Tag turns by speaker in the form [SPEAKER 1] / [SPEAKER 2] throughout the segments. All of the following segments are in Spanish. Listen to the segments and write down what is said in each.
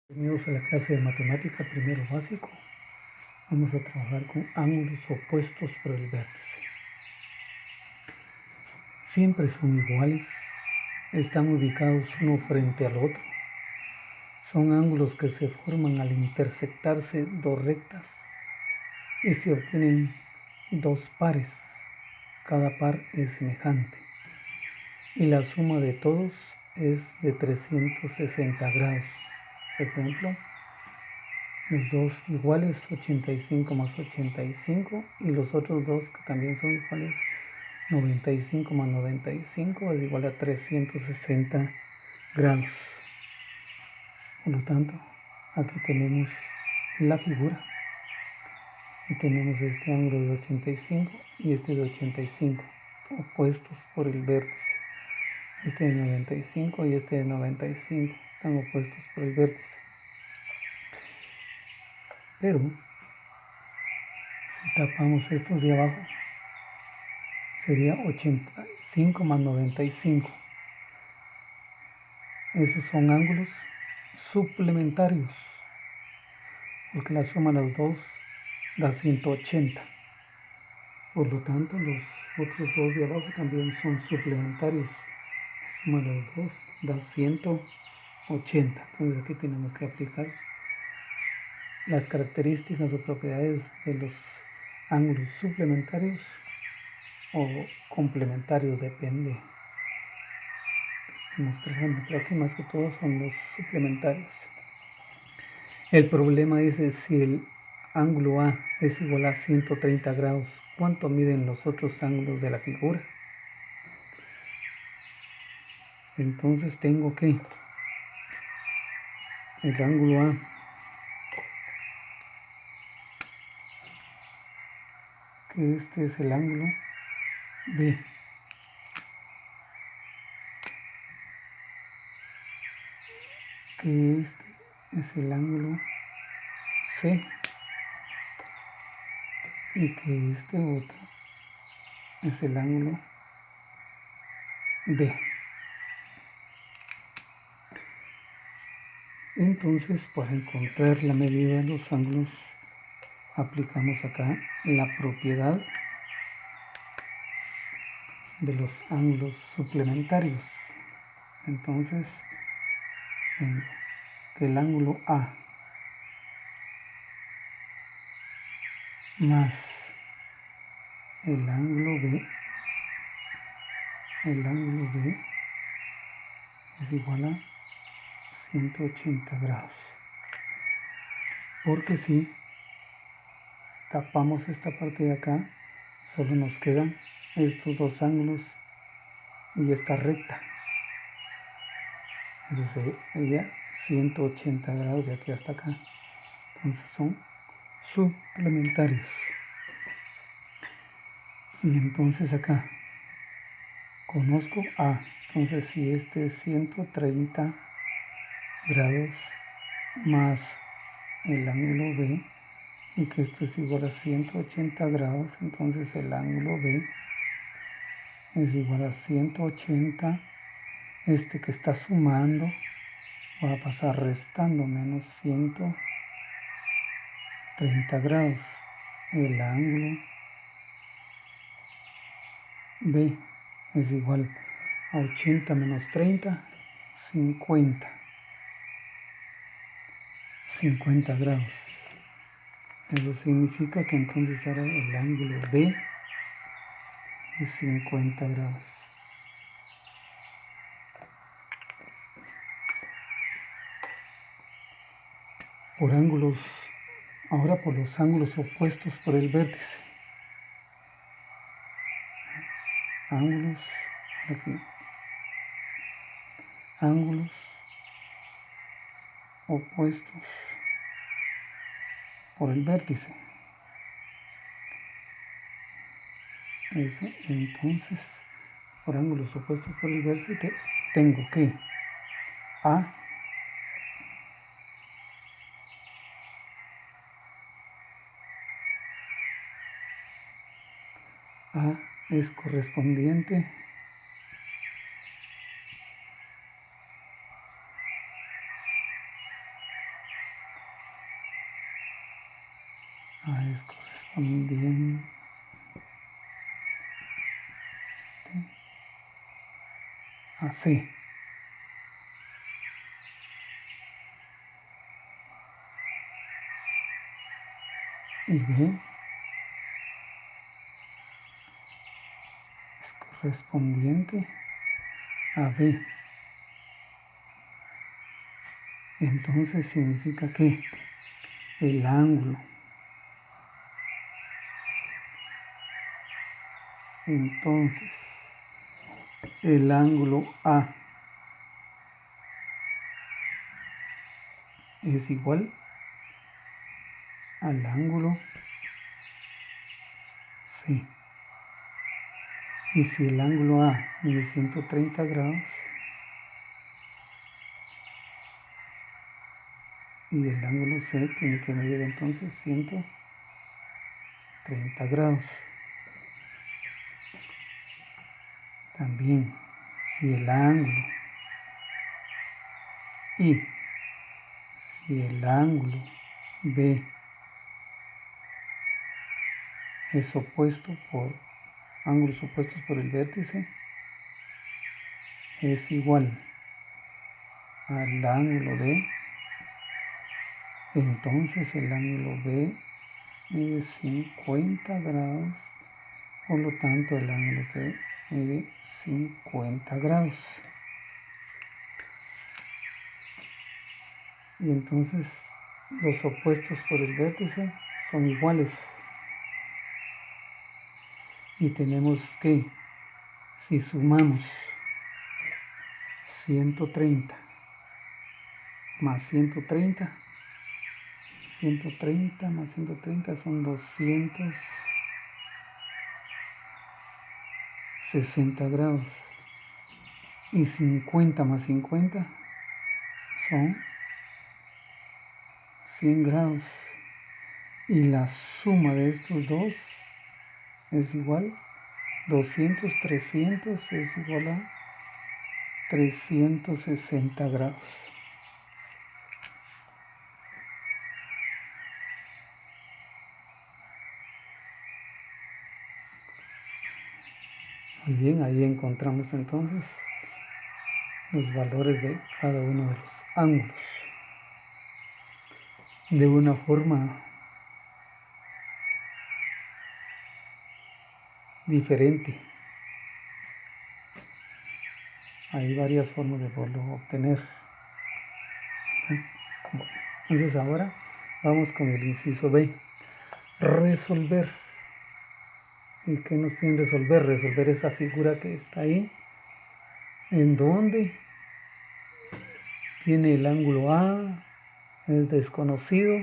[SPEAKER 1] Bienvenidos a la clase de matemática primero básico. Vamos a trabajar con ángulos opuestos por el vértice. Siempre son iguales, están ubicados uno frente al otro. Son ángulos que se forman al intersectarse dos rectas y se obtienen dos pares. Cada par es semejante y la suma de todos es de 360 grados. Por ejemplo, los dos iguales, 85 más 85, y los otros dos que también son iguales, 95 más 95 es igual a 360 grados. Por lo tanto, aquí tenemos la figura y tenemos este ángulo de 85 y este de 85 opuestos por el vértice. Este de 95 y este de 95 están opuestos por el vértice. Pero si tapamos estos de abajo, sería 85 más 95. Esos son ángulos suplementarios, porque la suma de los dos da 180. Por lo tanto, los otros dos de abajo también son suplementarios. La suma de los dos da 180. Entonces aquí tenemos que aplicar las características o propiedades de los ángulos suplementarios o complementarios, depende. Mostrando, pero aquí más que todo son los suplementarios. El problema dice si el ángulo A es igual a 130 grados, ¿cuánto miden los otros ángulos de la figura? Entonces tengo que el ángulo A que este es el ángulo B, que este es el ángulo C y que este otro es el ángulo D. Entonces, para encontrar la medida de los ángulos, aplicamos acá la propiedad de los ángulos suplementarios. Entonces, que el ángulo A más el ángulo B es igual a 180 grados. Porque si tapamos esta parte de acá, solo nos quedan estos dos ángulos y esta recta. Eso sería 180 grados de aquí hasta acá. Entonces son suplementarios. Y entonces acá conozco A. Entonces si este es 130 grados más el ángulo B y que esto es igual a 180 grados, entonces el ángulo B es igual a 180. Este que está sumando va a pasar restando, menos 130 grados. El ángulo B es igual a 80 menos 30, 50 grados. Eso significa que entonces ahora el ángulo B es 50 grados. Ahora por los ángulos opuestos por el vértice. Ángulos opuestos por el vértice. Eso, entonces, por ángulos opuestos por el vértice, tengo que A es correspondiente es correspondiente a C. Y B es correspondiente a B. Entonces significa que el ángulo, entonces el ángulo A es igual al ángulo C. Y si el ángulo A mide 130 grados y el ángulo C tiene que medir entonces 130 grados. También, si el ángulo B es opuesto por ángulos opuestos por el vértice, es igual al ángulo D, entonces el ángulo B mide 50 grados, por lo tanto el ángulo C mide 50 grados. Y entonces los opuestos por el vértice son iguales. Y tenemos que, si sumamos 130 más 130, 130 más 130 son 260 grados. Y 50 más 50 son 100 grados. Y la suma de estos dos es igual, 200, 300 es igual a 360 grados. Muy bien, ahí encontramos entonces los valores de cada uno de los ángulos de una forma diferente. Hay varias formas de poderlo obtener. Entonces ahora vamos con el inciso B. Resolver. ¿Y qué nos piden resolver? Resolver esa figura que está ahí, en donde tiene el ángulo A, es desconocido,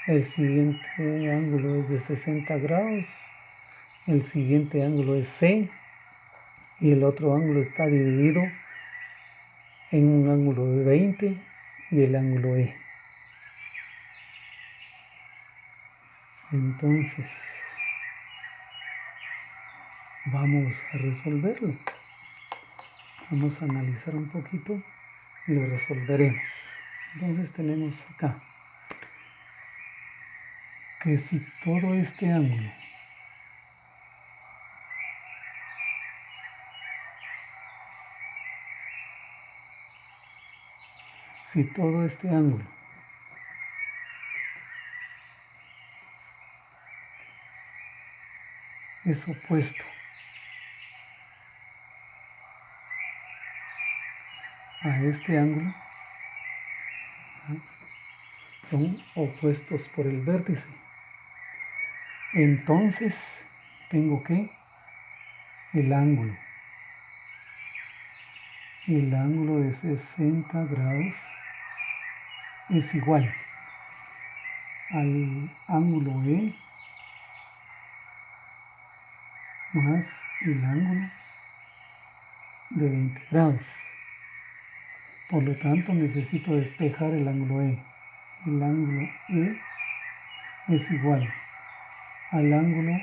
[SPEAKER 1] el siguiente ángulo es de 60 grados, el siguiente ángulo es C, y el otro ángulo está dividido en un ángulo de 20 y el ángulo E. Entonces, vamos a resolverlo. Vamos a analizar un poquito y lo resolveremos. Entonces tenemos acá que si todo este ángulo es opuesto a este ángulo, son opuestos por el vértice, entonces tengo que el ángulo de 60 grados es igual al ángulo E más el ángulo de 20 grados. Por lo tanto, necesito despejar el ángulo E. El ángulo E es igual al ángulo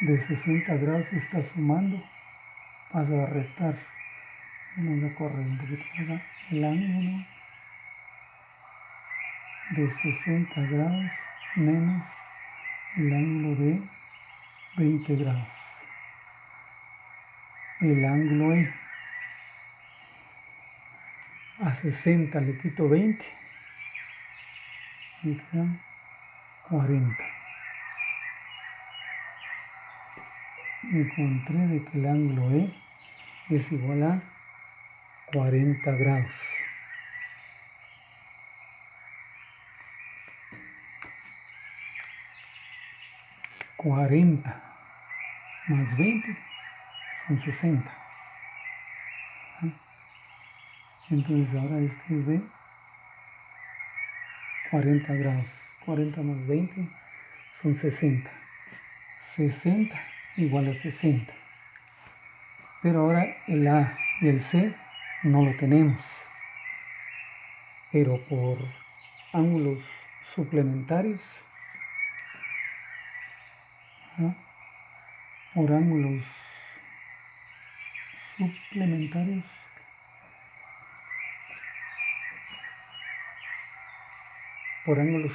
[SPEAKER 1] de 60 grados, se está sumando, pasa a restar. Vamos a correr un poquito acá. El ángulo de 60 grados menos el ángulo de 20 grados. El ángulo E. A 60 le quito 20. Me quedan 40. Encontré de que el ángulo E es igual a 40 grados. $40 más 20 son 60. Entonces ahora este es de 40 grados. 40 más 20 son 60. 60 igual a 60. Pero ahora el A y el C no lo tenemos. Pero por ángulos suplementarios, ¿no? Por ángulos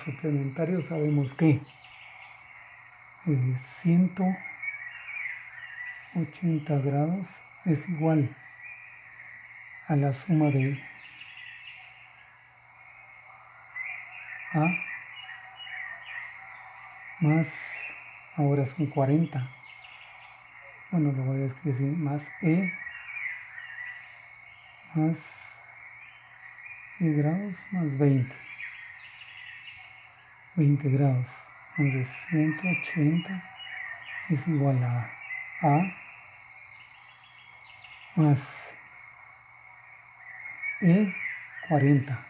[SPEAKER 1] suplementarios, sabemos que 180 grados es igual a la suma de A más, ahora son 40, bueno, lo voy a escribir así, más E más E grados más 20 grados. Entonces 180 es igual a más E 40.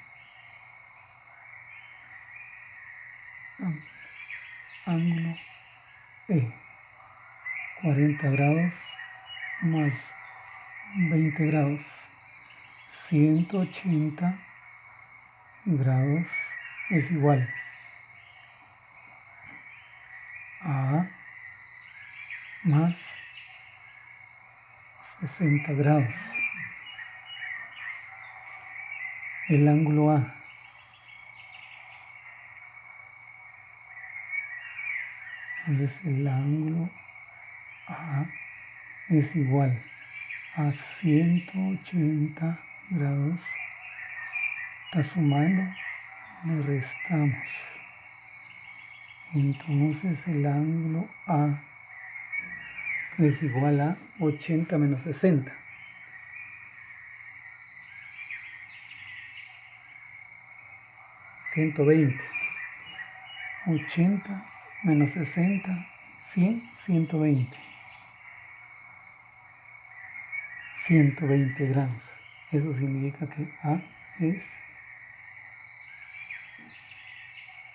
[SPEAKER 1] Ángulo E 40 grados más 20 grados. 180 grados es igual a más 60 grados. El ángulo A entonces el ángulo A es igual a 180 grados. Está sumando, le restamos. Entonces el ángulo A es igual a 80 menos 60. 120. 80 menos 60, 100, 120. 120 grados. Eso significa que A es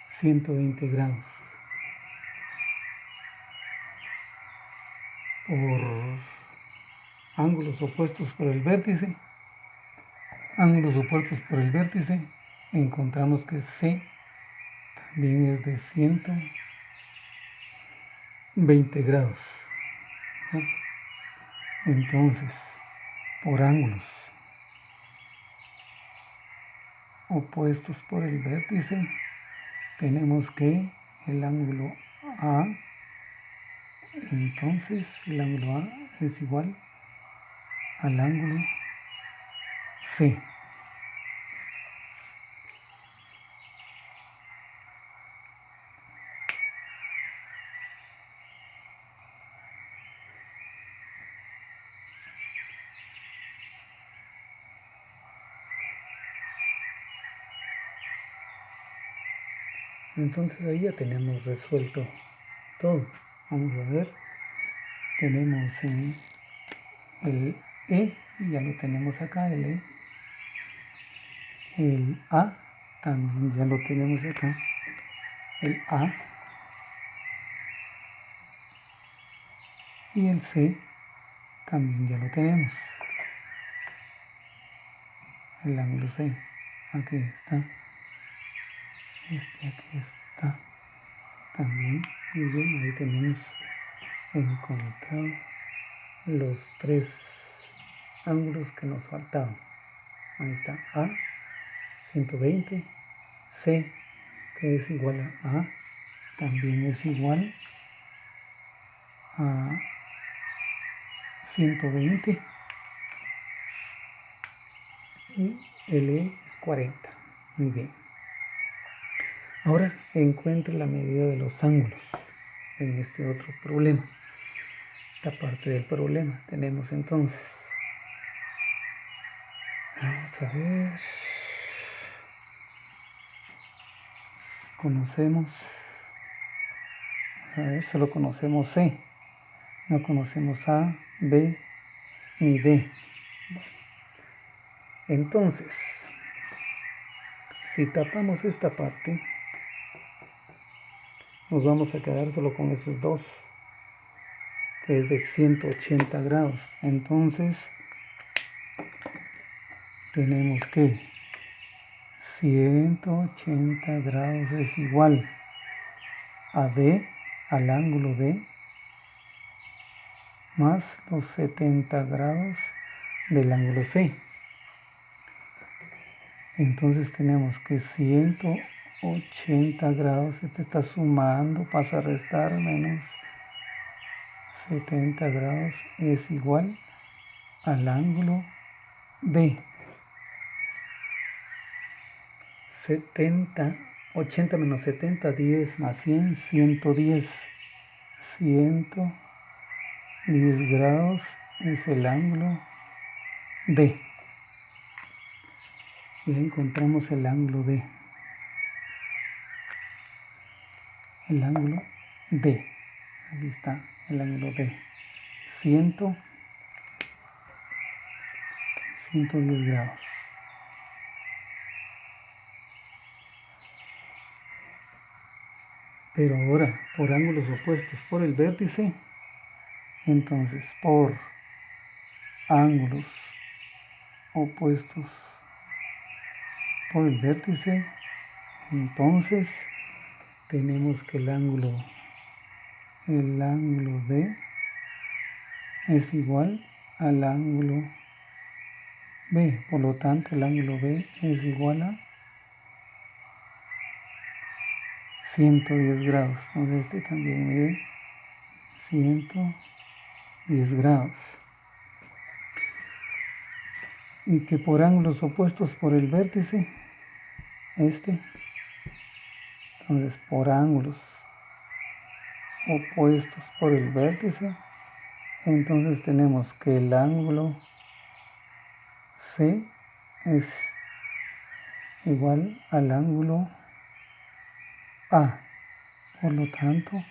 [SPEAKER 1] 120 grados. Por ángulos opuestos por el vértice, encontramos que C también es de 120 grados. Entonces, por ángulos opuestos por el vértice, tenemos que el ángulo A, entonces el ángulo A es igual al ángulo C. Entonces ahí ya tenemos resuelto todo. Vamos a ver. Tenemos el E, ya lo tenemos acá, el E. El A también ya lo tenemos acá. El A. Y el C también ya lo tenemos. El ángulo C. Aquí está. Este aquí está. También. Muy bien, ahí tenemos encontrado los tres ángulos que nos faltaban. Ahí está A, 120, C, que es igual a A, también es igual a 120 y LE es 40. Muy bien. Ahora encuentre la medida de los ángulos en este otro problema. Esta parte del problema tenemos entonces. Vamos a ver. Conocemos. A ver, solo conocemos C. No conocemos A, B ni D. Entonces, si tapamos esta parte, nos vamos a quedar solo con esos dos, que es de 180 grados. Entonces, tenemos que 180 grados es igual a D, al ángulo D, más los 70 grados del ángulo C. Entonces tenemos que 180 grados, este está sumando, pasa a restar, menos 70 grados es igual al ángulo D. 80 menos 70, 10 más 100, 110. 110 grados es el ángulo D. Y encontramos el ángulo D. El ángulo D. Aquí está el ángulo D. 110 grados. Pero ahora, por ángulos opuestos por el vértice, entonces por ángulos opuestos por el vértice, entonces tenemos que el ángulo D es igual al ángulo B. Por lo tanto, el ángulo B es igual a 110 grados. Entonces este también mide 110 grados. Y que por ángulos opuestos por el vértice, entonces por ángulos opuestos por el vértice, entonces tenemos que el ángulo C es igual al ángulo A. Por lo tanto,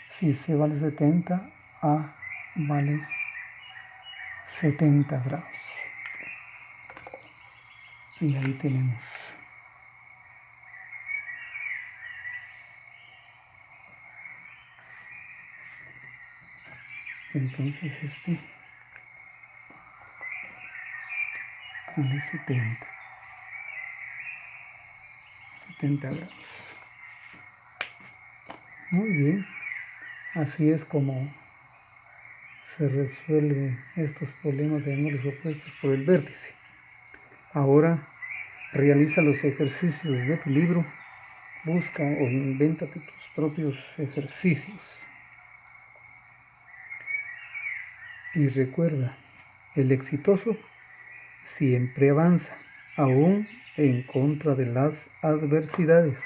[SPEAKER 1] si C vale 70, A vale 70 grados. Y ahí tenemos. Entonces vale 70 grados. Muy bien. Así es como se resuelven estos problemas de ángulos opuestos por el vértice. Ahora realiza los ejercicios de tu libro. Busca o invéntate tus propios ejercicios. Y recuerda, el exitoso siempre avanza, aún en contra de las adversidades.